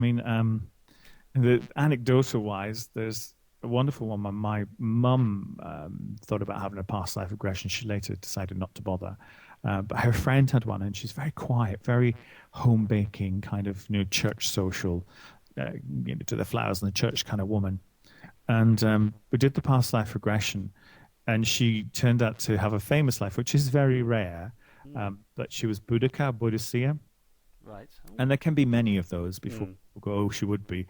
I mean, the anecdotal wise, there's a wonderful one. My mum thought about having a past life regression. She later decided not to bother. But her friend had one, and she's very quiet, very home baking, kind of church social, to the flowers in the church kind of woman. And we did the past life regression, and she turned out to have a famous life, which is very rare. But she was Boudica, Boudicca. Right. And there can be many of those before people go, oh, she would be.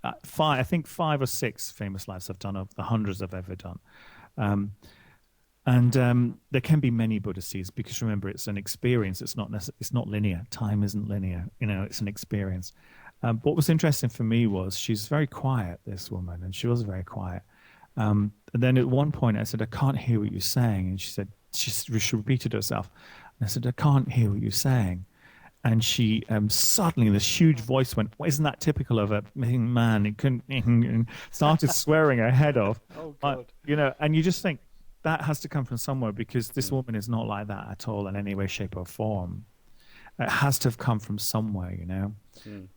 I think 5 or 6 famous lives I've done of the hundreds I've ever done. And there can be many Bodhisattvas because remember, it's an experience. It's not linear. Time isn't linear. It's an experience. What was interesting for me was she's very quiet, this woman, and she was very quiet. And then at one point I said, I can't hear what you're saying. And she repeated herself. And I said, I can't hear what you're saying. And she suddenly, this huge voice went, well, isn't that typical of a man? It couldn't, and started swearing her head off. Oh, God. And you just think that has to come from somewhere because this woman is not like that at all in any way, shape, or form. It has to have come from somewhere,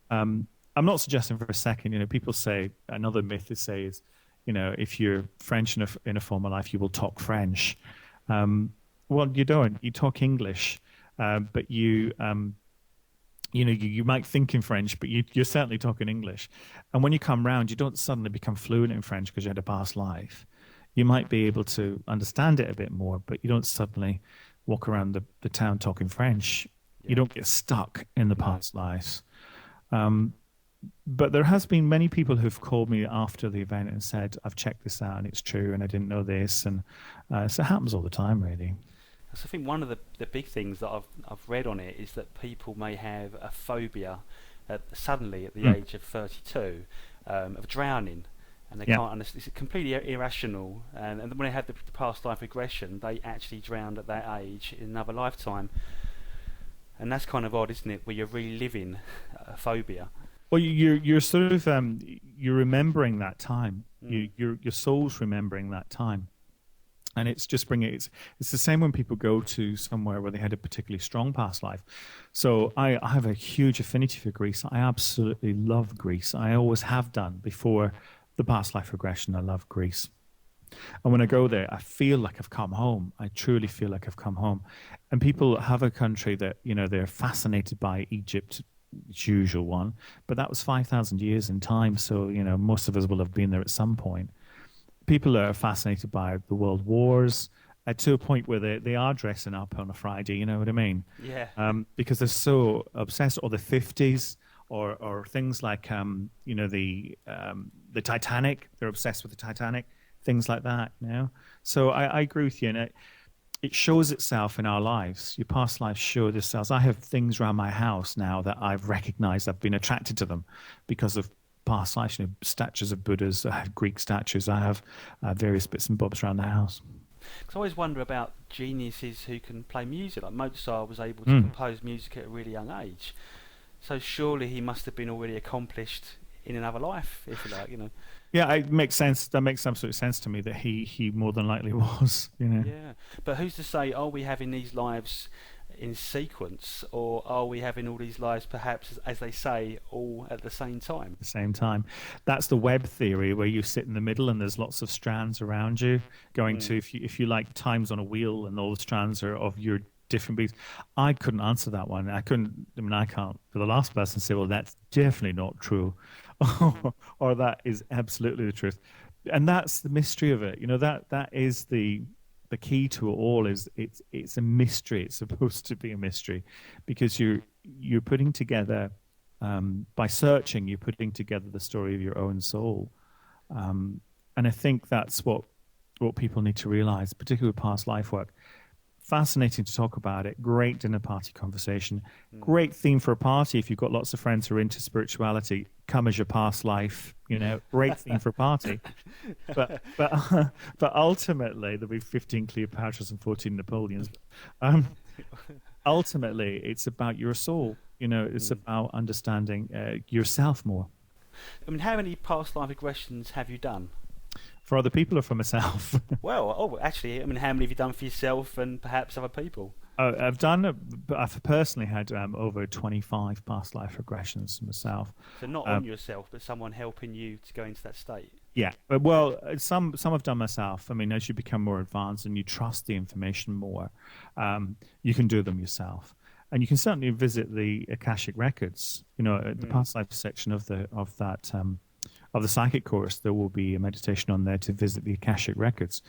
I'm not suggesting for a second, people say, another myth they say is, if you're French in a former life, you will talk French. Well, you don't. You talk English, but you might think in French, but you're certainly talking English. And when you come round, you don't suddenly become fluent in French because you had a past life. You might be able to understand it a bit more, but you don't suddenly walk around the town talking French. Yeah. You don't get stuck in the past lives. But there has been many people who've called me after the event and said, I've checked this out and it's true and I didn't know this. And so it happens all the time, really. So I think one of the big things that I've read on it is that people may have a phobia suddenly at the age of 32 of drowning, and they can't understand. It's completely irrational. And when they have the past life regression, they actually drowned at that age in another lifetime, and that's kind of odd, isn't it? Where you're reliving a phobia. Well, you're sort of you're remembering that time. Your soul's remembering that time. And it's just it's the same when people go to somewhere where they had a particularly strong past life. So I have a huge affinity for Greece. I absolutely love Greece. I always have done before the past life regression. I love Greece. And when I go there, I feel like I've come home. I truly feel like I've come home. And people have a country that, they're fascinated by. Egypt, it's usual one. But that was 5,000 years in time. So, most of us will have been there at some point. People are fascinated by the world wars to a point where they are dressing up on a Friday, you know what I mean? Yeah. Because they're so obsessed, or the 50s, or things like, the Titanic. They're obsessed with the Titanic, things like that, So I agree with you, and it shows itself in our lives. Your past lives show themselves. I have things around my house now that I've recognized. I've been attracted to them because of past lives, statues of Buddhas. I have Greek statues. I have various bits and bobs around the house. Because I always wonder about geniuses who can play music. Like Mozart was able to compose music at a really young age. So surely he must have been already accomplished in another life, if you like, Yeah, it makes sense. That makes absolute sense to me that he more than likely was, Yeah, but who's to say, are we having these lives in sequence, or are we having all these lives perhaps, as they say, all at the same time? The same time. That's the web theory, where you sit in the middle and there's lots of strands around you going to, if you like, times on a wheel, and all the strands are of your different beats. I couldn't answer that one. I can't for the last person say, well, that's definitely not true, or that is absolutely the truth. And that's the mystery of it. That is the key to it all. Is it's a mystery. It's supposed to be a mystery, because you're putting together, by searching, you're putting together the story of your own soul. And I think that's what people need to realize, particularly with past life work. Fascinating to talk about it. Great dinner party conversation. Great theme for a party if you've got lots of friends who are into spirituality. Come as your past life. Great theme for a party. But ultimately, there'll be 15 Cleopatras and 14 Napoleons. Ultimately, it's about your soul. It's about understanding yourself more. I mean, how many past life regressions have you done? For other people or for myself? Well, actually, I mean, how many have you done for yourself and perhaps other people? I've done, but I've personally had over 25 past life regressions myself. So not on yourself, but someone helping you to go into that state. Yeah, well, some I've done myself. I mean, as you become more advanced and you trust the information more, you can do them yourself, and you can certainly visit the Akashic records. You know, the past life section of the psychic course, there will be a meditation on there to visit the Akashic records.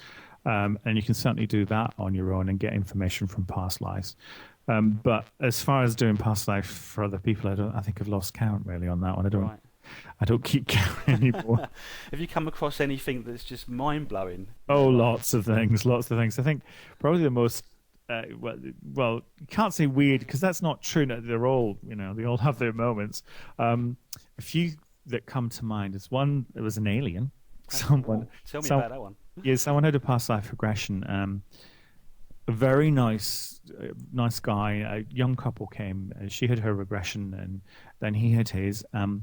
And you can certainly do that on your own and get information from past lives. But as far as doing past life for other people, I think I've lost count really on that one. I don't keep count anymore. Have you come across anything that's just mind blowing? Oh, lots of things. I think probably the most well, you can't say weird because that's not true. They're all, they all have their moments. A few that come to mind is one. It was an alien. Tell me about that one. Yeah, someone had a past life regression. A very nice guy, a young couple came. She had her regression, and then he had his. And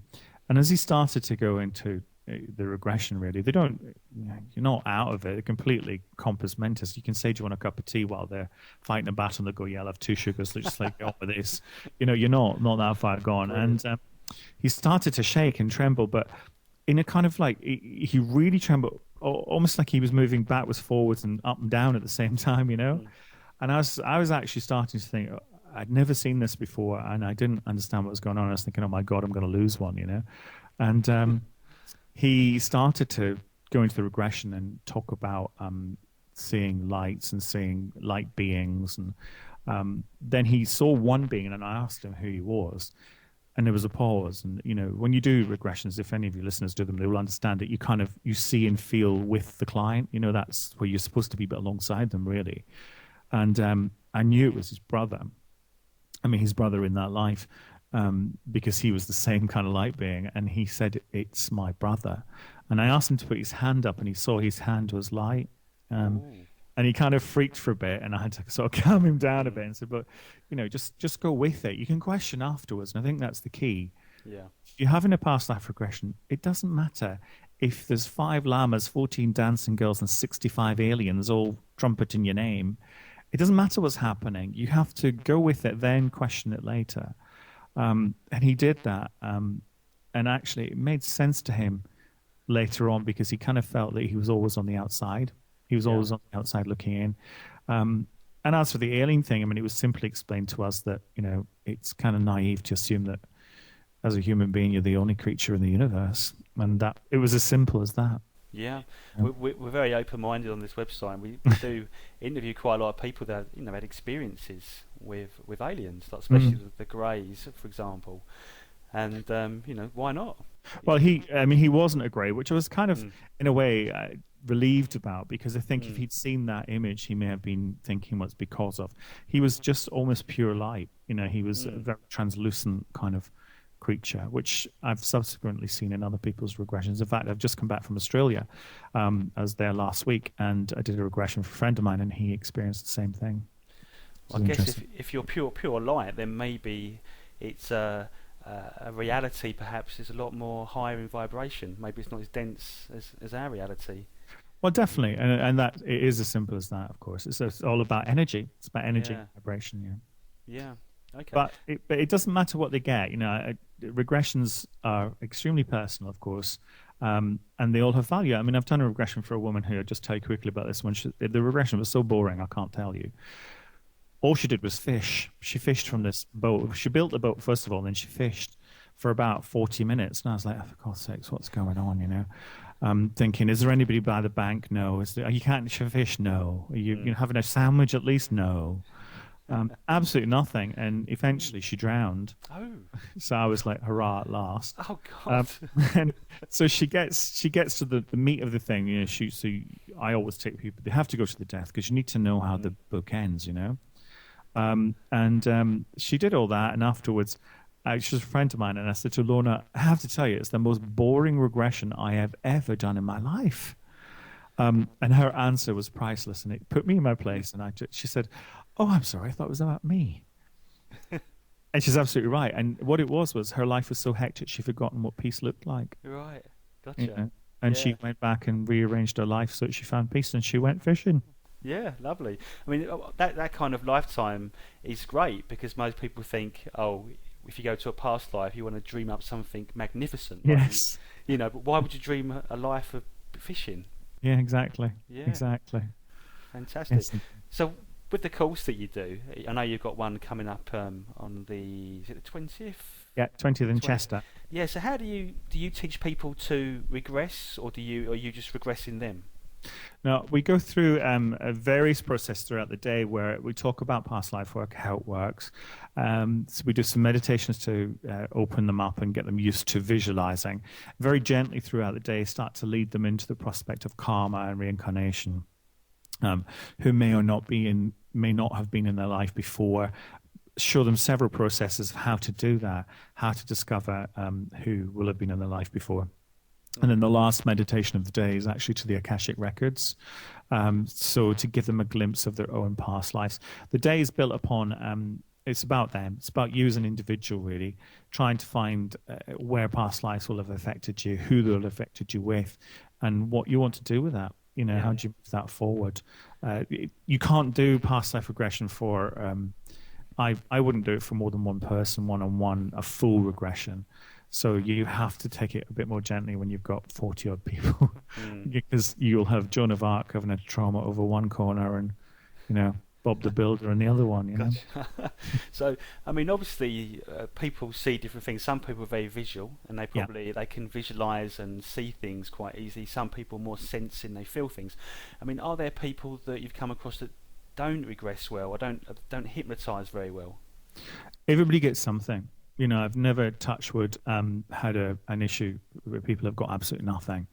as he started to go into the regression, really, you're not out of it. They're completely compass mentis. You can say, "Do you want a cup of tea?" while they're fighting a battle, and they go, "Yeah, I'll have 2 sugars." Let's just get on with this. You're not that far gone. Brilliant. And he started to shake and tremble, but in a kind of like he really trembled. Almost like he was moving backwards, forwards, and up and down at the same time, And I was actually starting to think, I'd never seen this before, and I didn't understand what was going on. I was thinking, oh my God, I'm going to lose one, And he started to go into the regression and talk about seeing lights and seeing light beings, and then he saw one being, and I asked him who he was. And there was a pause, and when you do regressions, if any of your listeners do them, they will understand that you see and feel with the client. That's where you're supposed to be, but alongside them, really. And I knew it was his brother. I mean, his brother in that life, because he was the same kind of light being. And he said, "It's my brother." And I asked him to put his hand up, and he saw his hand was light. And he kind of freaked for a bit, and I had to sort of calm him down a bit and said, "But just go with it. You can question afterwards." And I think that's the key. Yeah. If you're having a past life regression, it doesn't matter if there's 5 llamas, 14 dancing girls, and 65 aliens all trumpeting your name. It doesn't matter what's happening. You have to go with it, then question it later. And he did that. And actually, it made sense to him later on because he kind of felt that he was always on the outside. He was always on the outside looking in. And as for the alien thing, I mean, it was simply explained to us that, it's kind of naive to assume that as a human being, you're the only creature in the universe. And that it was as simple as that. Yeah. We're very open-minded on this website. We do interview quite a lot of people that had experiences with aliens, like especially the Greys, for example. And, why not? Well, he wasn't a Grey, which I was kind of, in a way, relieved about, because I think if he'd seen that image, he may have been thinking what's because of. He was just almost pure light. He was a very translucent kind of creature, which I've subsequently seen in other people's regressions. In fact, I've just come back from Australia. I was there last week, and I did a regression for a friend of mine, and he experienced the same thing. I guess if you're pure light, then maybe it's a reality perhaps is a lot more higher in vibration. Maybe it's not as dense as our reality. Well, definitely, and that it is as simple as that. Of course, it's all about energy. It's about energy, vibration. Yeah. Okay. But it doesn't matter what they get. Regressions are extremely personal, of course, and they all have value. I mean, I've done a regression for a woman who, I'll just tell you quickly about this one. The regression was so boring, I can't tell you. All she did was fish. She fished from this boat. She built the boat first of all, and then she fished for about 40 minutes. And I was like, oh, for God's sakes, what's going on? Thinking, is there anybody by the bank? No. You can't fish? No. Are you having a sandwich at least? No. Absolutely nothing. And eventually she drowned. Oh. So I was like, hurrah, at last. Oh, God. And so she gets to the meat of the thing. I always take people, they have to go to the death because you need to know how the book ends, And she did all that. And afterwards, she was a friend of mine, and I said to Lorna, I have to tell you, it's the most boring regression I have ever done in my life. And her answer was priceless, and it put me in my place. And she said, oh, I'm sorry, I thought it was about me. And she's absolutely right. And what it was her life was so hectic, she'd forgotten what peace looked like. Right, gotcha. And she went back and rearranged her life so that she found peace, and she went fishing. Yeah, lovely. I mean, that kind of lifetime is great because most people think, oh, if you go to a past life, you want to dream up something magnificent, like Yes. But why would you dream a life of fishing? Yeah, exactly. Yeah, Exactly. fantastic. Yes. So, with the course that you do, I know you've got one coming up on is it the 20th? Yeah, 20th in 20th. Chester. Yeah. So, how do you teach people to regress, or are you just regressing them? Now, we go through a various process throughout the day where we talk about past life work, how it works. So we do some meditations to open them up and get them used to visualizing. Very gently throughout the day, start to lead them into the prospect of karma and reincarnation, who may not have been in their life before. Show them several processes of how to do that, how to discover who will have been in their life before. And then the last meditation of the day is actually to the Akashic Records. So to give them a glimpse of their own past lives. The day is built upon, it's about them. It's about you as an individual, really, trying to find where past lives will have affected you, who they'll have affected you with, and what you want to do with that. How do you move that forward? You can't do past life regression for, I wouldn't do it for more than one person, one-on-one, a full regression. So you have to take it a bit more gently when you've got 40-odd people, because you'll have Joan of Arc having a trauma over one corner and, Bob the Builder in the other one. Gotcha. So, I mean, obviously, people see different things. Some people are very visual, and they can visualize and see things quite easily. Some people more sensing, they feel things. I mean, are there people that you've come across that don't regress well or don't hypnotize very well? Everybody gets something. I've never, touch wood, had an issue where people have got absolutely nothing.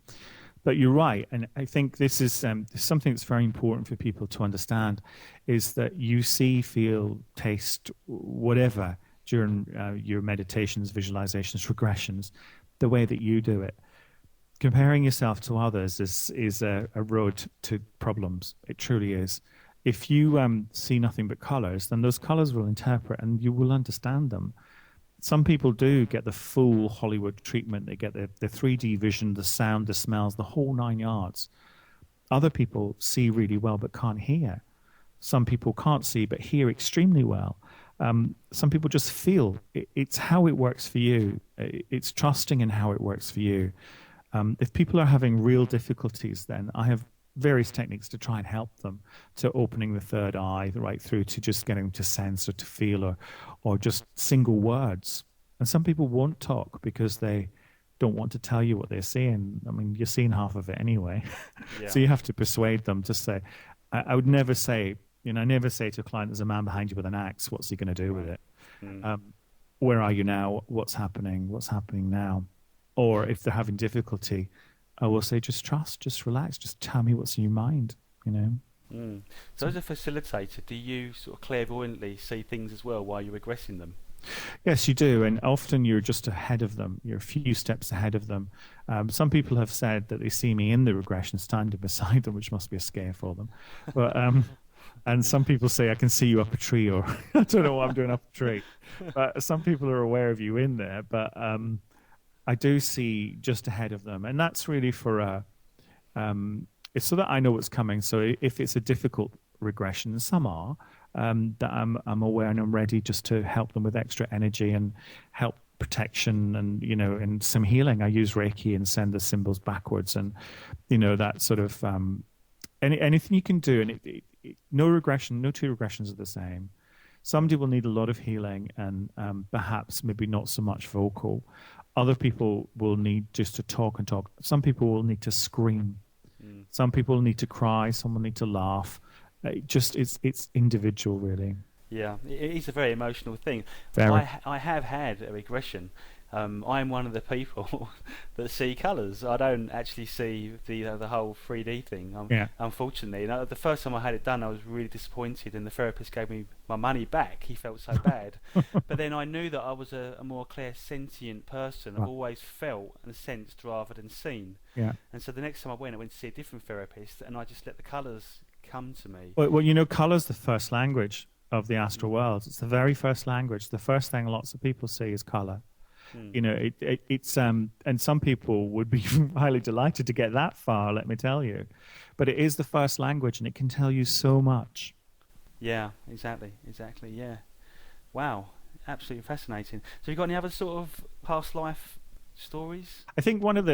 But you're right, and I think this is something that's very important for people to understand, is that you see, feel, taste, whatever during your meditations, visualizations, regressions, the way that you do it. Comparing yourself to others is a road to problems. It truly is. If you see nothing but colors, then those colors will interpret and you will understand them. Some people do get the full Hollywood treatment. They get the 3D vision, the sound, the smells, the whole 9 yards. Other people see really well but can't hear. Some people can't see but hear extremely well. Some people just feel. It's how it works for you. It's trusting in how it works for you. If people are having real difficulties, then I have various techniques to try and help them, to opening the third eye right through to just getting to sense or to feel or just single words. And some people won't talk because they don't want to tell you what they're seeing. I mean, you're seeing half of it anyway. Yeah. So you have to persuade them to say, I would never say, I never say to a client, there's a man behind you with an axe. What's he going to do with it? Where are you now? What's happening? What's happening now? Or if they're having difficulty, I will say, just trust, just relax, just tell me what's in your mind, So as a facilitator, do you sort of clairvoyantly see things as well while you're regressing them? Yes, you do, and often you're just ahead of them. You're a few steps ahead of them. Some people have said that they see me in the regression standing beside them, which must be a scare for them. But and some people say, I can see you up a tree, or I don't know what I'm doing up a tree. But some people are aware of you in there, but I do see just ahead of them, and that's really for it's so that I know what's coming. So if it's a difficult regression, and some are, that I'm aware and I'm ready just to help them with extra energy and help protection and and some healing. I use Reiki and send the symbols backwards, and that sort of anything you can do. And no regression, no two regressions are the same. Somebody will need a lot of healing and perhaps maybe not so much vocal. Other people will need just to talk and talk. Some people will need to scream. Some people need to cry. Some will need to laugh. It's individual, really. Yeah, it is a very emotional thing. Very. I have had a regression. I'm one of the people that see colours. I don't actually see the whole 3D thing. Unfortunately, the first time I had it done, I was really disappointed, and the therapist gave me my money back. He felt so bad. But then I knew that I was a more clairsentient person. I've always felt and sensed rather than seen. Yeah. And so the next time I went to see a different therapist, and I just let the colours come to me. Well, colour's the first language of the astral world. It's the very first language. The first thing lots of people see is colour. You know, it's and some people would be highly delighted to get that far, let me tell you. But it is the first language, and it can tell you so much. Yeah, exactly, yeah. Wow, absolutely fascinating. So you got any other sort of past life stories? I think one of